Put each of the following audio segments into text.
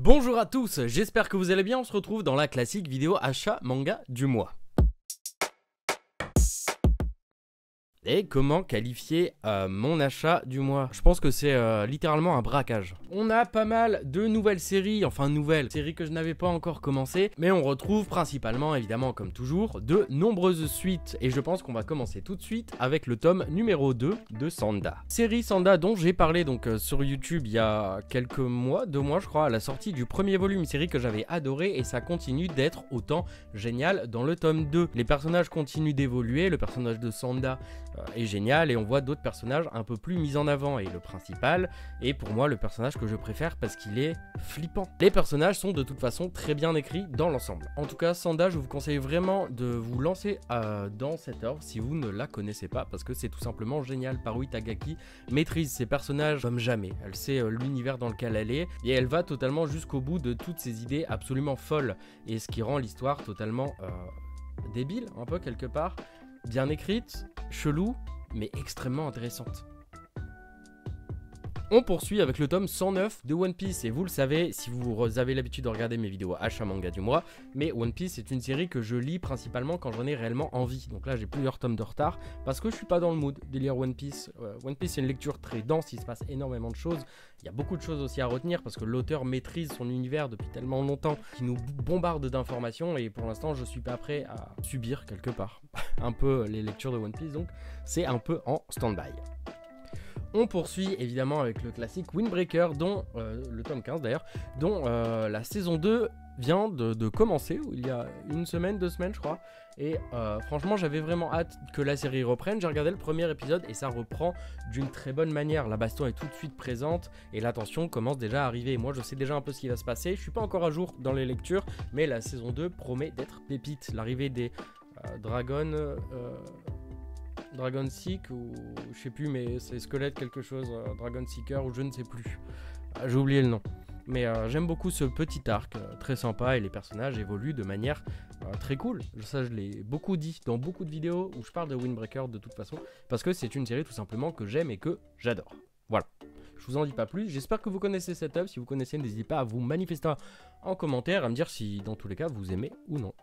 Bonjour à tous, j'espère que vous allez bien, on se retrouve dans la classique vidéo achat manga du mois. Et comment qualifier mon achat du mois? Je pense que c'est littéralement un braquage. On a pas mal de nouvelles séries, enfin nouvelles séries que je n'avais pas encore commencé, mais on retrouve principalement, évidemment comme toujours, de nombreuses suites. Et je pense qu'on va commencer tout de suite avec le tome numéro 2 de Sanda. Série Sanda dont j'ai parlé donc sur YouTube il y a quelques mois, 2 mois je crois, à la sortie du premier volume, série que j'avais adoré et ça continue d'être autant génial dans le tome 2. Les personnages continuent d'évoluer, le personnage de Sanda est génial et on voit d'autres personnages un peu plus mis en avant et le principal est pour moi le personnage que je préfère parce qu'il est flippant. Les personnages sont de toute façon très bien écrits dans l'ensemble. En tout cas Sanda, je vous conseille vraiment de vous lancer dans cette œuvre si vous ne la connaissez pas parce que c'est tout simplement génial. Paru Itagaki maîtrise ses personnages comme jamais, elle sait l'univers dans lequel elle est et elle va totalement jusqu'au bout de toutes ses idées absolument folles et ce qui rend l'histoire totalement débile un peu quelque part. Bien écrite, chelou, mais extrêmement intéressante. On poursuit avec le tome 109 de One Piece et vous le savez si vous avez l'habitude de regarder mes vidéos achat manga du mois, mais One Piece c'est une série que je lis principalement quand j'en ai réellement envie. Donc là j'ai plusieurs tomes de retard parce que je suis pas dans le mood de lire One Piece. One Piece c'est une lecture très dense, il se passe énormément de choses. Il y a beaucoup de choses aussi à retenir parce que l'auteur maîtrise son univers depuis tellement longtemps qu'il nous bombarde d'informations et pour l'instant je suis pas prêt à subir quelque part un peu les lectures de One Piece, donc c'est un peu en stand-by. On poursuit évidemment avec le classique Windbreaker, dont le tome 15 d'ailleurs, dont la saison 2 vient de commencer, il y a une semaine, 2 semaines je crois. Et franchement j'avais vraiment hâte que la série reprenne. J'ai regardé le premier épisode et ça reprend d'une très bonne manière. La baston est tout de suite présente et la tension commence déjà à arriver. Moi je sais déjà un peu ce qui va se passer, je suis pas encore à jour dans les lectures, mais la saison 2 promet d'être pépite. L'arrivée des Dragon Seek ou je sais plus, mais c'est Squelette quelque chose, Dragon Seeker ou je ne sais plus, j'ai oublié le nom, mais j'aime beaucoup ce petit arc très sympa et les personnages évoluent de manière très cool. Ça je l'ai beaucoup dit dans beaucoup de vidéos où je parle de Windbreaker de toute façon parce que c'est une série tout simplement que j'aime et que j'adore. Voilà, je vous en dis pas plus, j'espère que vous connaissez cette œuvre. Si vous connaissez, n'hésitez pas à vous manifester en commentaire, à me dire si dans tous les cas vous aimez ou non.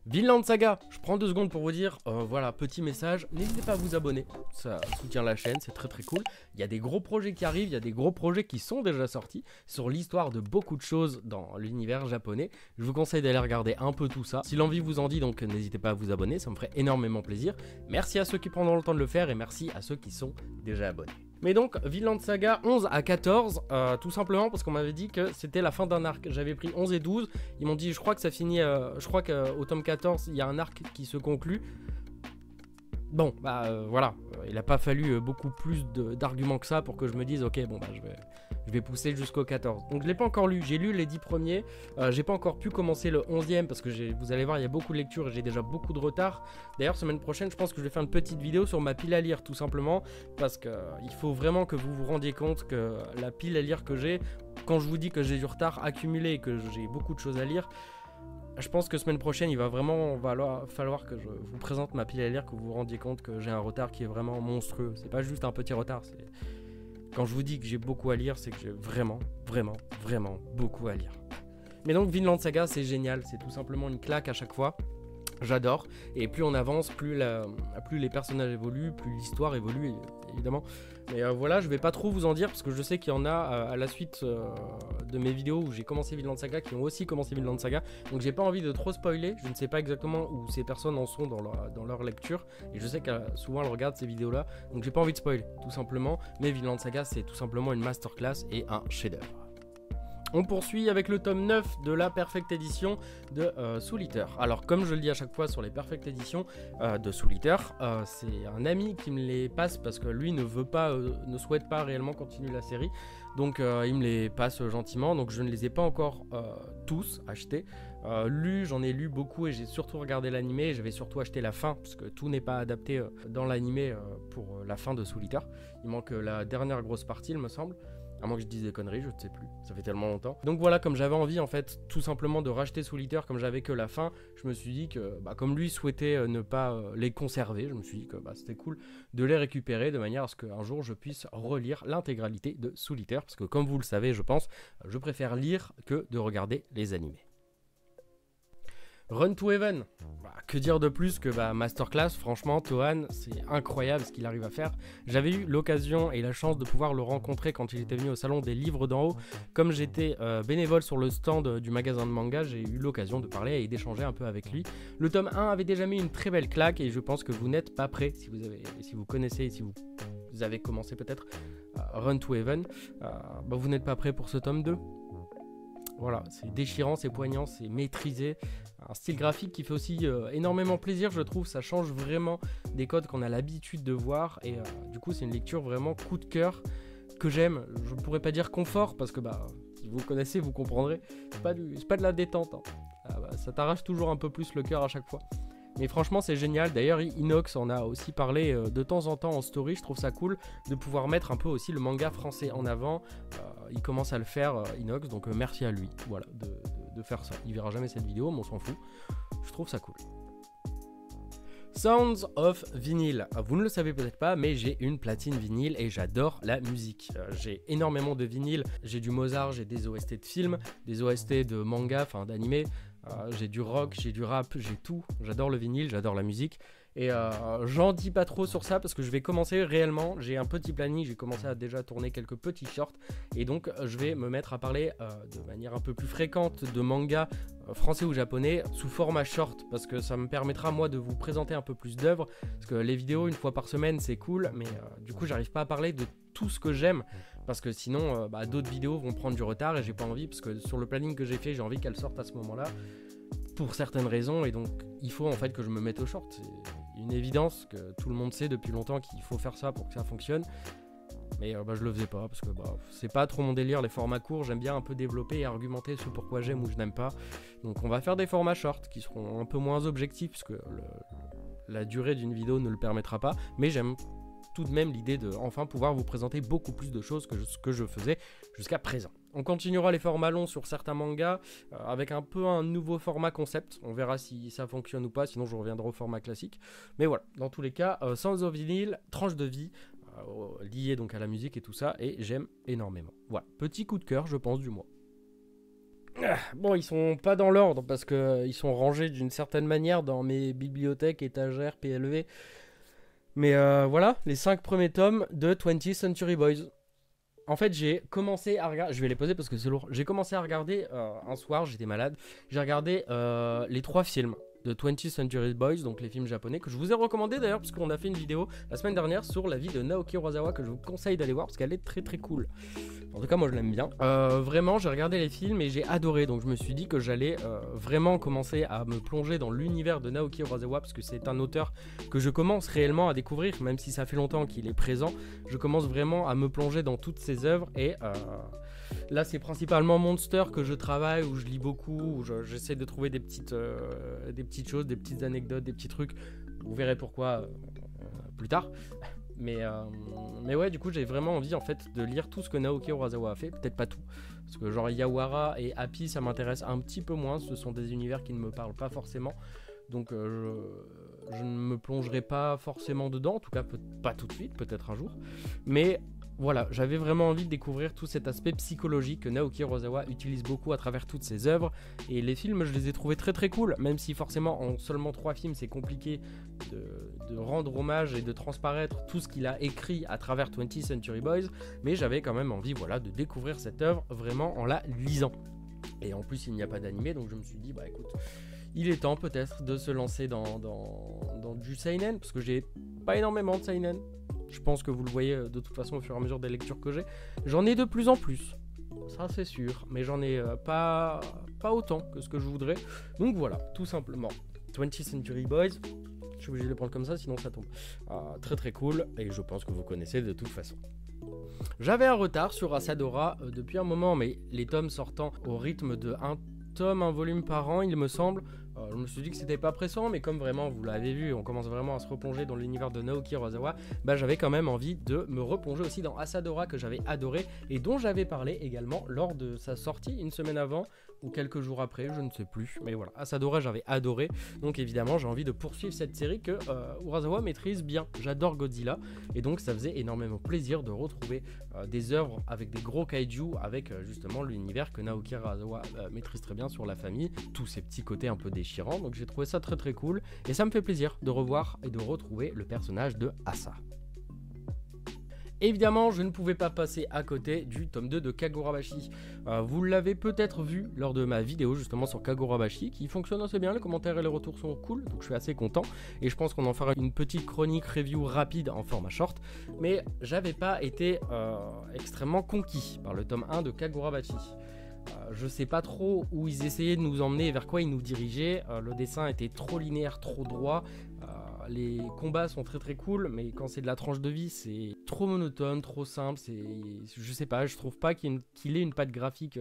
Vinland Saga, je prends 2 secondes pour vous dire, voilà, petit message, n'hésitez pas à vous abonner, ça soutient la chaîne, c'est très très cool. Il y a des gros projets qui arrivent, il y a des gros projets qui sont déjà sortis sur l'histoire de beaucoup de choses dans l'univers japonais. Je vous conseille d'aller regarder un peu tout ça. Si l'envie vous en dit, donc n'hésitez pas à vous abonner, ça me ferait énormément plaisir. Merci à ceux qui prendront le temps de le faire et merci à ceux qui sont déjà abonnés. Mais donc, Vinland Saga 11 à 14, tout simplement parce qu'on m'avait dit que c'était la fin d'un arc. J'avais pris 11 et 12, ils m'ont dit je crois que ça finit, je crois qu'au tome 14, il y a un arc qui se conclut. Bon, voilà, il n'a pas fallu beaucoup plus d'arguments que ça pour que je me dise ok, bon bah je vais pousser jusqu'au 14. Donc je l'ai pas encore lu, j'ai lu les 10 premiers, j'ai pas encore pu commencer le 11e parce que vous allez voir il y a beaucoup de lectures et j'ai déjà beaucoup de retard. D'ailleurs semaine prochaine je pense que je vais faire une petite vidéo sur ma pile à lire tout simplement parce que il faut vraiment que vous vous rendiez compte que la pile à lire que j'ai, quand je vous dis que j'ai du retard accumulé et que j'ai beaucoup de choses à lire, je pense que semaine prochaine, il va vraiment falloir que je vous présente ma pile à lire, que vous vous rendiez compte que j'ai un retard qui est vraiment monstrueux. C'est pas juste un petit retard. Quand je vous dis que j'ai beaucoup à lire, c'est que j'ai vraiment beaucoup à lire. Mais donc Vinland Saga, c'est génial. C'est tout simplement une claque à chaque fois. J'adore. Et plus on avance, plus les personnages évoluent, plus l'histoire évolue, évidemment. Mais voilà, je vais pas trop vous en dire parce que je sais qu'il y en a à la suite de mes vidéos où j'ai commencé Vinland Saga qui ont aussi commencé Vinland Saga. Donc j'ai pas envie de trop spoiler. Je ne sais pas exactement où ces personnes en sont dans leur lecture. Et je sais que souvent elles regardent ces vidéos-là. Donc j'ai pas envie de spoiler, tout simplement. Mais Vinland Saga, c'est tout simplement une masterclass et un chef-d'œuvre. On poursuit avec le tome 9 de la Perfect Edition de Soul Eater. Alors comme je le dis à chaque fois sur les Perfect Editions de Soul Eater, c'est un ami qui me les passe parce que lui ne souhaite pas réellement continuer la série. Donc il me les passe gentiment, donc je ne les ai pas encore tous achetés. J'en ai lu beaucoup et j'ai surtout regardé l'animé et j'avais surtout acheté la fin parce que tout n'est pas adapté dans l'animé pour la fin de Soul Eater. Il manque la dernière grosse partie il me semble. À moins que je dise des conneries, je ne sais plus, ça fait tellement longtemps. Donc voilà, comme j'avais envie en fait tout simplement de racheter Soul Eater, comme j'avais que la fin, je me suis dit que comme lui souhaitait ne pas les conserver, je me suis dit que c'était cool de les récupérer de manière à ce qu'un jour je puisse relire l'intégralité de Soul Eater, parce que comme vous le savez je pense, je préfère lire que de regarder les animés. Run to Heaven, que dire de plus que masterclass, franchement Tohan c'est incroyable ce qu'il arrive à faire. J'avais eu l'occasion et la chance de pouvoir le rencontrer quand il était venu au salon des livres d'en haut. Comme j'étais bénévole sur le stand du magasin de manga, j'ai eu l'occasion de parler et d'échanger un peu avec lui. Le tome 1 avait déjà mis une très belle claque et je pense que vous n'êtes pas prêt si vous connaissez, si vous avez commencé peut-être Run to Heaven, vous n'êtes pas prêt pour ce tome 2. Voilà, c'est déchirant, c'est poignant, c'est maîtrisé. Un style graphique qui fait aussi énormément plaisir, je trouve. Ça change vraiment des codes qu'on a l'habitude de voir. Et du coup, c'est une lecture vraiment coup de cœur que j'aime. Je ne pourrais pas dire confort parce que si vous connaissez, vous comprendrez. C'est pas de la détente. Ça t'arrache toujours un peu plus le cœur à chaque fois. Mais franchement, c'est génial. D'ailleurs, Inox en a aussi parlé de temps en temps en story. Je trouve ça cool de pouvoir mettre un peu aussi le manga français en avant. Il commence à le faire, Inox, donc merci à lui. Voilà, de faire ça. Il verra jamais cette vidéo, mais on s'en fout. Je trouve ça cool. Sounds of Vinyl. Vous ne le savez peut-être pas, mais j'ai une platine vinyle et j'adore la musique. J'ai énormément de vinyles. J'ai du Mozart, j'ai des OST de films, des OST de manga, enfin d'animé. J'ai du rock, j'ai du rap, j'ai tout. J'adore le vinyle, j'adore la musique. Et j'en dis pas trop sur ça parce que je vais commencer réellement. J'ai un petit planning, j'ai commencé à déjà tourner quelques petits shorts. Et donc je vais me mettre à parler de manière un peu plus fréquente de manga français ou japonais sous format short. Parce que ça me permettra moi de vous présenter un peu plus d'œuvres. Parce que les vidéos une fois par semaine c'est cool. Mais du coup j'arrive pas à parler de tout ce que j'aime. Parce que sinon d'autres vidéos vont prendre du retard et j'ai pas envie. Parce que sur le planning que j'ai fait j'ai envie qu'elles sortent à ce moment-là. Pour certaines raisons. Et donc il faut en fait que je me mette au short. C'est une évidence que tout le monde sait depuis longtemps qu'il faut faire ça pour que ça fonctionne. Mais je le faisais pas parce que c'est pas trop mon délire les formats courts. J'aime bien un peu développer et argumenter ce pourquoi j'aime ou je n'aime pas. Donc on va faire des formats short qui seront un peu moins objectifs parce que la durée d'une vidéo ne le permettra pas. Mais j'aime tout de même l'idée de enfin pouvoir vous présenter beaucoup plus de choses que ce que je faisais jusqu'à présent. On continuera les formats longs sur certains mangas avec un peu un nouveau format concept. On verra si ça fonctionne ou pas, sinon je reviendrai au format classique. Mais voilà, dans tous les cas, Sounds of Vinyl, tranche de vie, liée donc à la musique et tout ça, et j'aime énormément. Voilà, petit coup de cœur, je pense, du mois. Bon, ils sont pas dans l'ordre parce qu'ils sont rangés d'une certaine manière dans mes bibliothèques, étagères, PLV. Mais voilà, les 5 premiers tomes de 20th Century Boys. En fait, j'ai commencé à regarder... Je vais les poser parce que c'est lourd. J'ai commencé à regarder un soir, j'étais malade. J'ai regardé les 3 films de 20th Century Boys, donc les films japonais, que je vous ai recommandé d'ailleurs, parce qu'on a fait une vidéo la semaine dernière sur la vie de Naoki Urasawa, que je vous conseille d'aller voir, parce qu'elle est très très cool. En tout cas, moi je l'aime bien. Vraiment, j'ai regardé les films et j'ai adoré, donc je me suis dit que j'allais vraiment commencer à me plonger dans l'univers de Naoki Urasawa, parce que c'est un auteur que je commence réellement à découvrir, même si ça fait longtemps qu'il est présent. Je commence vraiment à me plonger dans toutes ses œuvres, et là c'est principalement Monster que je travaille, où je lis beaucoup, où j'essaie de trouver des petites choses, des petites anecdotes, des petits trucs. Vous verrez pourquoi plus tard. Mais ouais, du coup j'ai vraiment envie en fait de lire tout ce que Naoki Urasawa a fait, peut-être pas tout, parce que genre Yawara et Happy ça m'intéresse un petit peu moins, ce sont des univers qui ne me parlent pas forcément, donc je ne me plongerai pas forcément dedans, en tout cas pas tout de suite, peut-être un jour, mais voilà, j'avais vraiment envie de découvrir tout cet aspect psychologique que Naoki Urasawa utilise beaucoup à travers toutes ses œuvres, et les films je les ai trouvés très très cool, même si forcément en seulement 3 films c'est compliqué de rendre hommage et de transparaître tout ce qu'il a écrit à travers 20th Century Boys, mais j'avais quand même envie de découvrir cette œuvre vraiment en la lisant. Et en plus il n'y a pas d'animé, donc je me suis dit écoute, il est temps peut-être de se lancer dans du seinen, parce que j'ai pas énormément de seinen. Je pense que vous le voyez de toute façon au fur et à mesure des lectures que j'ai. J'en ai de plus en plus, ça c'est sûr, mais j'en ai pas autant que ce que je voudrais. Donc voilà, tout simplement. 20th Century Boys, je suis obligé de le prendre comme ça, sinon ça tombe. Très très cool, et je pense que vous connaissez de toute façon. J'avais un retard sur Asadora depuis un moment, mais les tomes sortant au rythme de un tome, un volume par an, il me semble. Je me suis dit que c'était pas pressant, mais comme vraiment, vous l'avez vu, on commence vraiment à se replonger dans l'univers de Naoki Urasawa, bah j'avais quand même envie de me replonger aussi dans Asadora, que j'avais adoré et dont j'avais parlé également lors de sa sortie une semaine avant ou quelques jours après, je ne sais plus, mais voilà, Asadora j'avais adoré, donc évidemment j'ai envie de poursuivre cette série que Urasawa maîtrise bien. J'adore Godzilla et donc ça faisait énormément plaisir de retrouver des œuvres avec des gros kaiju, avec justement l'univers que Naoki Urasawa maîtrise très bien sur la famille, tous ces petits côtés un peu déchirants, donc j'ai trouvé ça très très cool et ça me fait plaisir de revoir et de retrouver le personnage de Asa. Évidemment, je ne pouvais pas passer à côté du tome 2 de Kagurabashi. Vous l'avez peut-être vu lors de ma vidéo justement sur Kagurabashi, qui fonctionne assez bien, les commentaires et les retours sont cool, donc je suis assez content. Et je pense qu'on en fera une petite chronique review rapide en format short. Mais j'avais pas été extrêmement conquis par le tome 1 de Kagurabashi. Je sais pas trop où ils essayaient de nous emmener, vers quoi ils nous dirigeaient. Le dessin était trop linéaire, trop droit. Les combats sont très très cool, mais quand c'est de la tranche de vie, c'est trop monotone, trop simple. Je sais pas, je trouve pas qu'il ait une patte graphique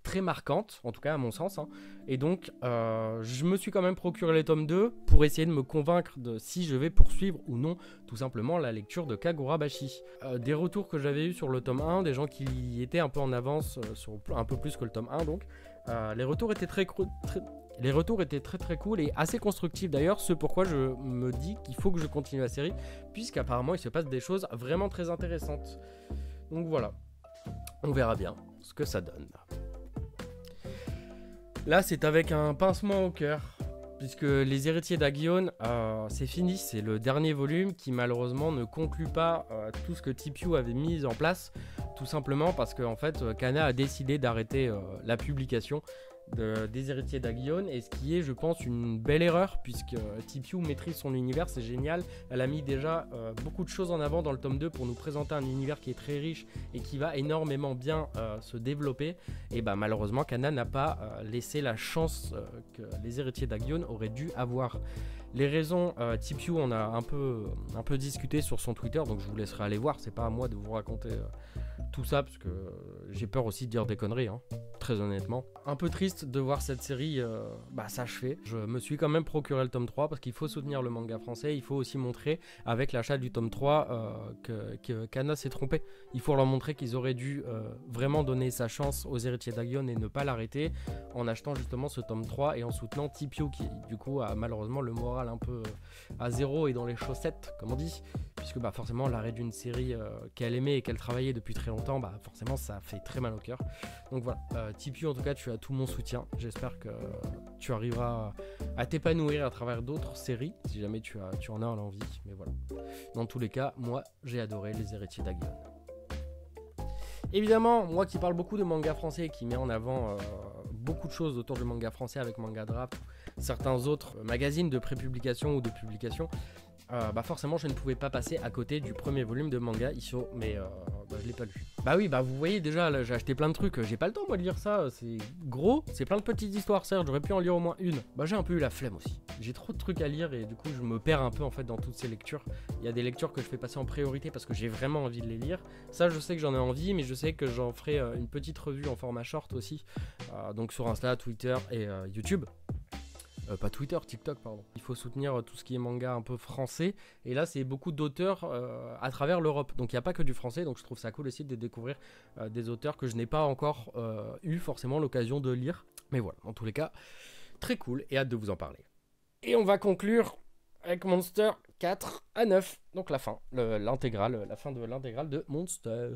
très marquante, en tout cas à mon sens. Hein. Et donc, je me suis quand même procuré les tomes 2 pour essayer de me convaincre de si je vais poursuivre ou non, tout simplement, la lecture de Kagurabashi. Des retours que j'avais eu sur le tome 1, des gens qui étaient un peu en avance, sur un peu plus que le tome 1, donc, les retours étaient Les retours étaient très très cool et assez constructifs d'ailleurs, ce pourquoi je me dis qu'il faut que je continue la série, puisqu'apparemment il se passe des choses vraiment très intéressantes. Donc voilà, on verra bien ce que ça donne. Là c'est avec un pincement au cœur, puisque Les Héritiers d'Agion, c'est fini, c'est le dernier volume qui malheureusement ne conclut pas tout ce que TPU avait mis en place, tout simplement parce que en fait, Kana a décidé d'arrêter la publication des Héritiers d'Agion, et ce qui est je pense une belle erreur, puisque TPU maîtrise son univers, c'est génial. Elle a mis déjà beaucoup de choses en avant dans le tome 2 pour nous présenter un univers qui est très riche et qui va énormément bien se développer, et bah malheureusement Kana n'a pas laissé la chance que les Héritiers d'Agion auraient dû avoir. Les raisons, TPU on a un peu discuté sur son Twitter, donc je vous laisserai aller voir, c'est pas à moi de vous raconter tout ça, parce que j'ai peur aussi de dire des conneries, hein, très honnêtement. Un peu triste de voir cette série s'achever. Je me suis quand même procuré le tome 3 parce qu'il faut soutenir le manga français, il faut aussi montrer avec l'achat du tome 3 que Kana s'est trompé. Il faut leur montrer qu'ils auraient dû vraiment donner sa chance aux Héritiers d'Agion et ne pas l'arrêter en achetant justement ce tome 3 et en soutenant TPU qui du coup a malheureusement le moral un peu à zéro et dans les chaussettes comme on dit, puisque forcément l'arrêt d'une série qu'elle aimait et qu'elle travaillait depuis très longtemps, forcément ça fait très mal au cœur. Donc voilà, TPU en tout cas tu as tout mon soutien, j'espère que tu arriveras à t'épanouir à travers d'autres séries si jamais tu en as l'envie, mais voilà. Dans tous les cas, moi j'ai adoré Les Héritiers d'Agion. Évidemment, moi qui parle beaucoup de manga français et qui met en avant beaucoup de choses autour du manga français avec Manga Draft, certains autres magazines de prépublication ou de publication, forcément je ne pouvais pas passer à côté du premier volume de Manga Issho, mais je l'ai pas lu. Vous voyez déjà, là, j'ai acheté plein de trucs, j'ai pas le temps moi de lire ça, c'est gros, c'est plein de petites histoires, certes, j'aurais pu en lire au moins une. J'ai un peu eu la flemme aussi. J'ai trop de trucs à lire et du coup je me perds un peu en fait dans toutes ces lectures. Il y a des lectures que je fais passer en priorité parce que j'ai vraiment envie de les lire. Ça je sais que j'en ai envie, mais je sais que j'en ferai une petite revue en format short aussi, donc sur Insta, Twitter et YouTube. Pas Twitter, TikTok pardon. Il faut soutenir tout ce qui est manga un peu français, et là c'est beaucoup d'auteurs à travers l'Europe, donc il n'y a pas que du français, donc je trouve ça cool aussi de découvrir des auteurs que je n'ai pas encore eu forcément l'occasion de lire, mais voilà, en tous les cas très cool et hâte de vous en parler. Et on va conclure avec Monster 4 à 9, donc la fin, l'intégrale, la fin de l'intégrale de Monster.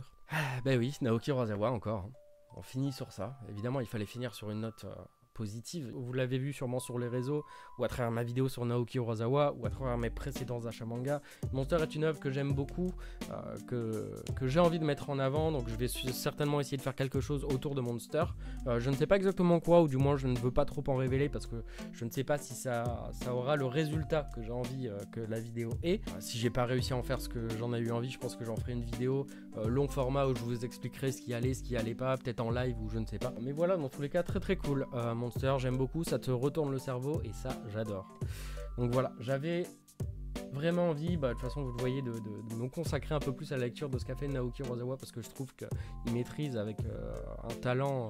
Oui, Naoki Urasawa encore, hein. On finit sur ça, évidemment il fallait finir sur une note positive. Vous l'avez vu sûrement sur les réseaux ou à travers ma vidéo sur Naoki Urasawa ou à travers mes précédents achats manga. Monster est une œuvre que j'aime beaucoup, que j'ai envie de mettre en avant, donc je vais certainement essayer de faire quelque chose autour de Monster. Je ne sais pas exactement quoi, ou du moins je ne veux pas trop en révéler parce que je ne sais pas si ça aura le résultat que j'ai envie que la vidéo ait. Si j'ai pas réussi à en faire ce que j'en ai eu envie, je pense que j'en ferai une vidéo long format où je vous expliquerai ce qui allait pas, peut-être en live ou je ne sais pas. Mais voilà, dans tous les cas très très cool. Monster, j'aime beaucoup, ça te retourne le cerveau et ça j'adore. Donc voilà, j'avais vraiment envie, de toute façon vous le voyez, de me consacrer un peu plus à la lecture de ce qu'a fait Naoki Urasawa, parce que je trouve qu'il maîtrise avec un talent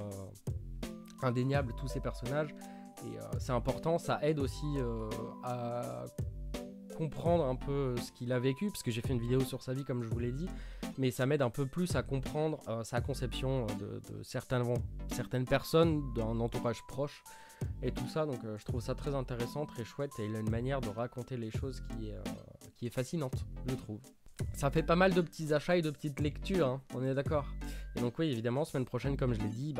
indéniable tous ses personnages, Et c'est important, ça aide aussi à comprendre un peu ce qu'il a vécu, parce que j'ai fait une vidéo sur sa vie comme je vous l'ai dit, mais ça m'aide un peu plus à comprendre sa conception de certaines personnes d'un entourage proche et tout ça, donc je trouve ça très intéressant, très chouette, et il a une manière de raconter les choses qui est fascinante, je trouve. Ça fait pas mal de petits achats et de petites lectures, hein, on est d'accord. Et donc oui, évidemment, semaine prochaine, comme je l'ai dit,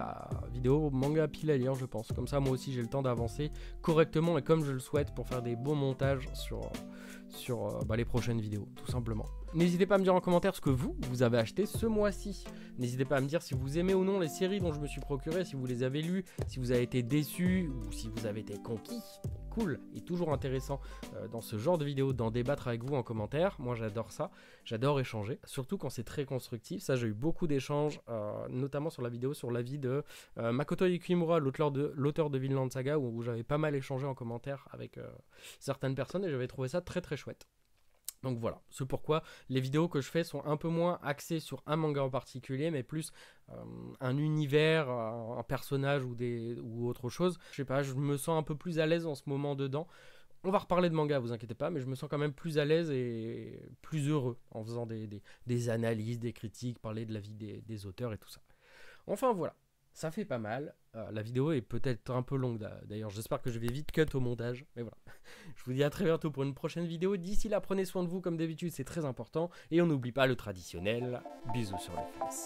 vidéo manga pile à lire, je pense. Comme ça, moi aussi, j'ai le temps d'avancer correctement et comme je le souhaite pour faire des beaux montages sur les prochaines vidéos, tout simplement. N'hésitez pas à me dire en commentaire ce que vous avez acheté ce mois-ci. N'hésitez pas à me dire si vous aimez ou non les séries dont je me suis procuré, si vous les avez lues, si vous avez été déçus ou si vous avez été conquis. Cool et toujours intéressant dans ce genre de vidéo d'en débattre avec vous en commentaire. Moi j'adore ça, j'adore échanger, surtout quand c'est très constructif. Ça, j'ai eu beaucoup d'échanges, notamment sur la vidéo sur l'avis de Makoto Yukimura, l'auteur de Vinland Saga, où j'avais pas mal échangé en commentaire avec certaines personnes et j'avais trouvé ça très très chouette. Donc voilà, c'est pourquoi les vidéos que je fais sont un peu moins axées sur un manga en particulier, mais plus un univers, un personnage ou autre chose. Je sais pas, je me sens un peu plus à l'aise en ce moment dedans. On va reparler de manga, vous inquiétez pas, mais je me sens quand même plus à l'aise et plus heureux en faisant des analyses, des critiques, parler de la vie des auteurs et tout ça. Enfin voilà. Ça fait pas mal. La vidéo est peut-être un peu longue d'ailleurs. J'espère que je vais vite cut au montage. Mais voilà. Je vous dis à très bientôt pour une prochaine vidéo. D'ici là, prenez soin de vous comme d'habitude, c'est très important. Et on n'oublie pas le traditionnel. Bisous sur les fesses.